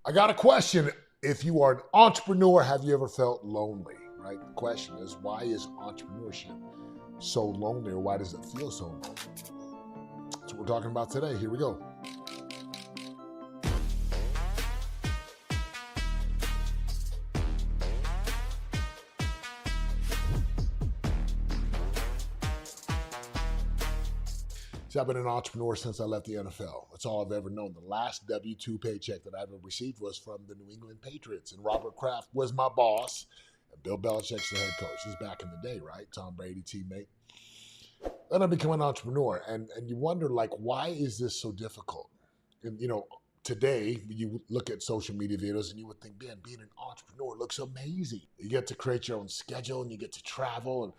I got a question. If you are an entrepreneur, have you ever felt lonely? Right? The question is, why is entrepreneurship so lonely, or why does it feel so lonely? That's what we're talking about today. Here we go. See, I've been an entrepreneur since I left the NFL. That's all I've ever known. The last W-2 paycheck that I ever received was from the New England Patriots, and Robert Kraft was my boss, and Bill Belichick's the head coach. This is back in the day, right? Tom Brady teammate. Then I became an entrepreneur, and you wonder, like, why is this so difficult? And today you look at social media videos and you would think, man, being an entrepreneur looks amazing. You get to create your own schedule and you get to travel, and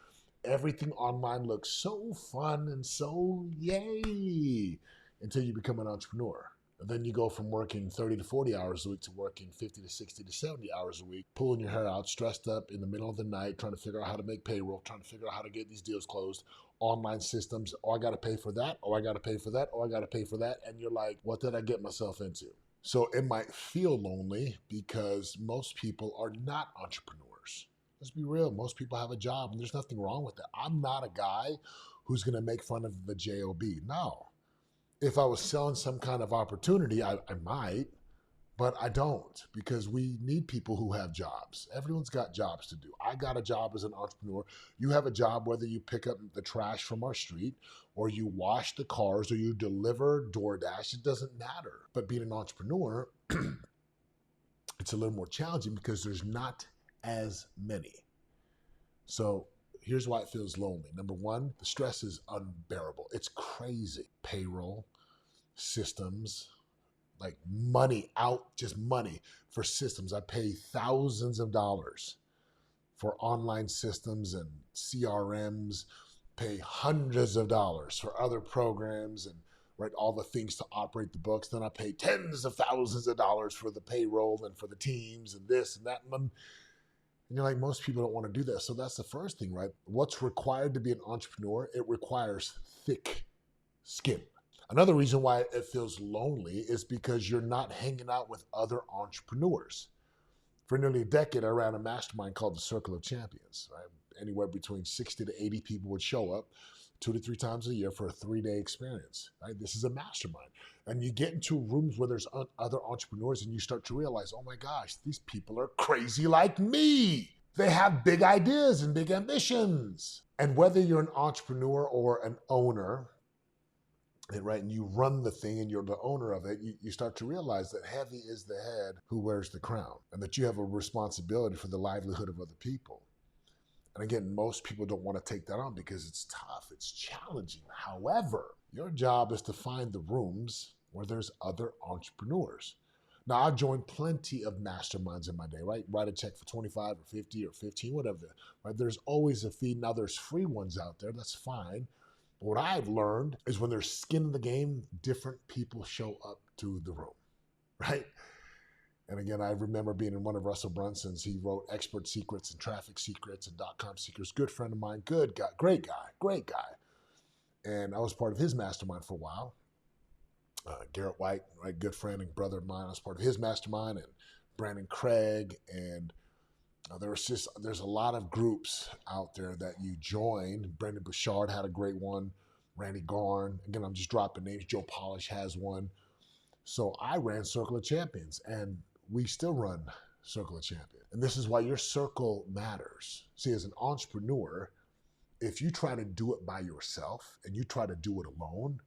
everything online looks so fun and so yay until you become an entrepreneur. And then you go from working 30 to 40 hours a week to working 50 to 60 to 70 hours a week, pulling your hair out, stressed up in the middle of the night, trying to figure out how to make payroll, trying to figure out how to get these deals closed, online systems. Oh, I got to pay for that. Oh, I got to pay for that. Oh, I got to pay for that. And you're like, what did I get myself into? So it might feel lonely because most people are not entrepreneurs. Let's be real. Most people have a job, and there's nothing wrong with that. I'm not a guy who's going to make fun of the job. No. If I was selling some kind of opportunity, I might, but I don't, because we need people who have jobs. Everyone's got jobs to do. I got a job as an entrepreneur. You have a job, whether you pick up the trash from our street, or you wash the cars, or you deliver DoorDash. It doesn't matter. But being an entrepreneur, it's a little more challenging because there's not as many. So here's why it feels lonely. Number one, the stress is unbearable. It's crazy. Payroll, systems, like money out, just money for systems. I pay thousands of dollars for online systems and CRMs, pay hundreds of dollars for other programs and all the things to operate the books. Then I pay tens of thousands of dollars for the payroll and for the teams and this and that. And you're like, most people don't want to do that. So that's the first thing, right? What's required to be an entrepreneur? It requires thick skin. Another reason why it feels lonely is because you're not hanging out with other entrepreneurs. For nearly a decade, I ran a mastermind called the Circle of Champions. Right? Anywhere between 60 to 80 people would show up 2 to 3 times a year for a 3-day experience. Right? This is a mastermind. And you get into rooms where there's other entrepreneurs and you start to realize, oh my gosh, these people are crazy like me. They have big ideas and big ambitions. And whether you're an entrepreneur or an owner, right, and you run the thing and you're the owner of it, you start to realize that heavy is the head who wears the crown, and that you have a responsibility for the livelihood of other people. And again, most people don't want to take that on because it's tough, it's challenging. However, your job is to find the rooms where there's other entrepreneurs. Now, I've joined plenty of masterminds in my day, right? Write a check for 25 or 50 or 15, whatever. Right? There's always a fee. Now, there's free ones out there. That's fine. But what I've learned is when there's skin in the game, different people show up to the room, right? And again, I remember being in one of Russell Brunson's. He wrote Expert Secrets and Traffic Secrets and .com Secrets. Good friend of mine, good guy, great guy. And I was part of his mastermind for a while. Garrett White, right, good friend and brother of mine. I was part of his mastermind, and Brandon Craig, and there's a lot of groups out there that you join. Brendan Bouchard had a great one. Randy Garn. Again, I'm just dropping names. Joe Polish has one. So I ran Circle of Champions, and we still run Circle of Champions. And this is why your circle matters. See, as an entrepreneur, if you try to do it by yourself and you try to do it alone,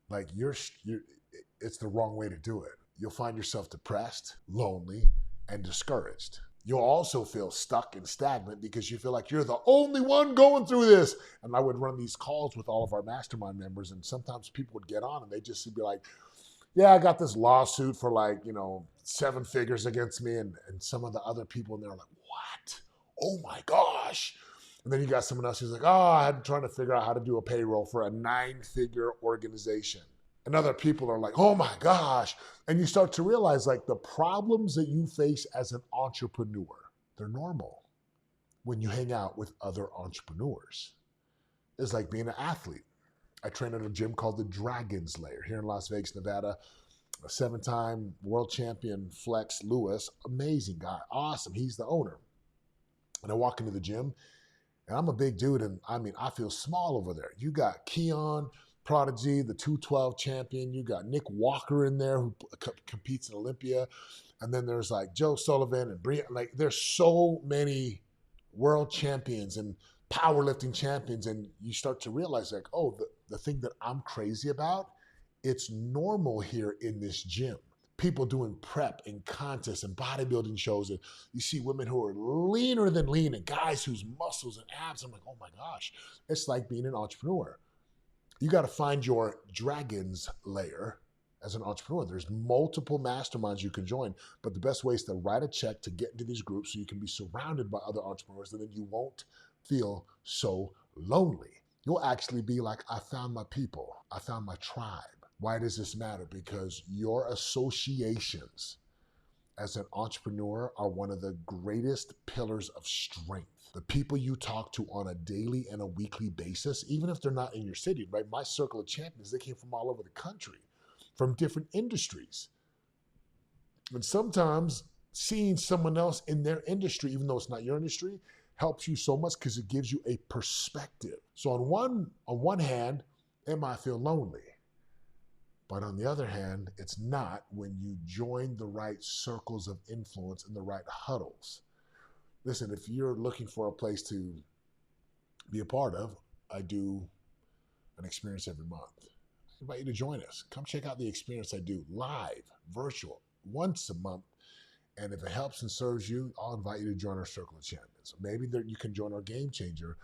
like it's the wrong way to do it. You'll find yourself depressed, lonely, and discouraged. You'll also feel stuck and stagnant because you feel like you're the only one going through this. And I would run these calls with all of our mastermind members, and sometimes people would get on and they'd just be like, yeah, I got this lawsuit for 7 figures against me, and some of the other people, and they're like, what? Oh my gosh. And then you got someone else who's like, oh, I'm trying to figure out how to do a payroll for a 9-figure organization. And other people are like, oh my gosh. And you start to realize, like, the problems that you face as an entrepreneur, they're normal when you hang out with other entrepreneurs. It's like being an athlete. I train at a gym called the Dragon's Lair here in Las Vegas, Nevada. a 7-time world champion, Flex Lewis. Amazing guy. Awesome. He's the owner. And I walk into the gym, and I'm a big dude, and I mean, I feel small over there. You got Keon, Prodigy, the 212 champion. You got Nick Walker in there who competes in Olympia. And then there's like Joe Sullivan and Bria. Like, there's so many world champions and powerlifting champions. And you start to realize, like, oh, the thing that I'm crazy about, it's normal here in this gym. People doing prep and contests and bodybuilding shows. And you see women who are leaner than lean and guys whose muscles and abs. I'm like, oh my gosh, it's like being an entrepreneur. You got to find your dragon's lair as an entrepreneur. There's multiple masterminds you can join, but the best way is to write a check to get into these groups so you can be surrounded by other entrepreneurs, and then you won't feel so lonely. You'll actually be like, I found my people. I found my tribe. Why does this matter? Because your associations as an entrepreneur are one of the greatest pillars of strength. The people you talk to on a daily and a weekly basis, even if they're not in your city, right? My circle of champions, they came from all over the country, from different industries. And sometimes seeing someone else in their industry, even though it's not your industry, helps you so much because it gives you a perspective. So on one hand, it might feel lonely. But on the other hand, it's not when you join the right circles of influence and the right huddles. Listen, if you're looking for a place to be a part of, I do an experience every month. I invite you to join us. Come check out the experience I do live, virtual, once a month. And if it helps and serves you, I'll invite you to join our Circle of Champions. Maybe you can join our Game Changer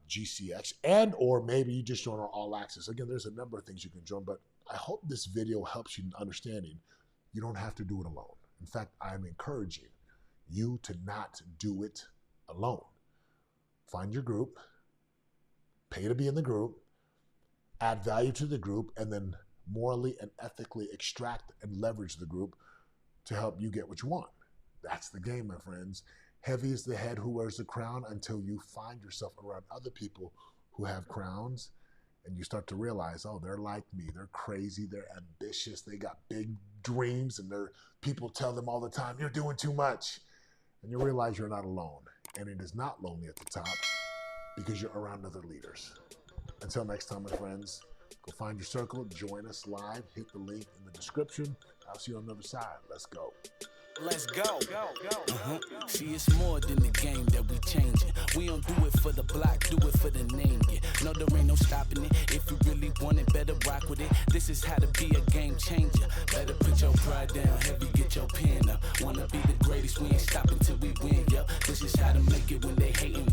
GCX, and or maybe you just join our All Access. Again, there's a number of things you can join, but I hope this video helps you in understanding you don't have to do it alone. In fact, I'm encouraging you to not do it alone. Find your group, pay to be in the group, add value to the group, and then morally and ethically extract and leverage the group to help you get what you want. That's the game, my friends. Heavy is the head who wears the crown until you find yourself around other people who have crowns, and you start to realize, oh, they're like me. They're crazy. They're ambitious. They got big dreams, and people tell them all the time, you're doing too much. And you realize you're not alone. And it is not lonely at the top because you're around other leaders. Until next time, my friends, go find your circle, join us live, hit the link in the description. I'll see you on the other side. Let's go. Let's go. See, it's more than the game that we changing. We don't do it for the block, do it for the name. Yeah. No, there ain't no stopping it. If you really want it, better rock with it. This is how to be a game changer. Better put your pride down, heavy, get your pen up. Wanna be the greatest, we ain't stopping till we win, yo. This is how to make it when they hating.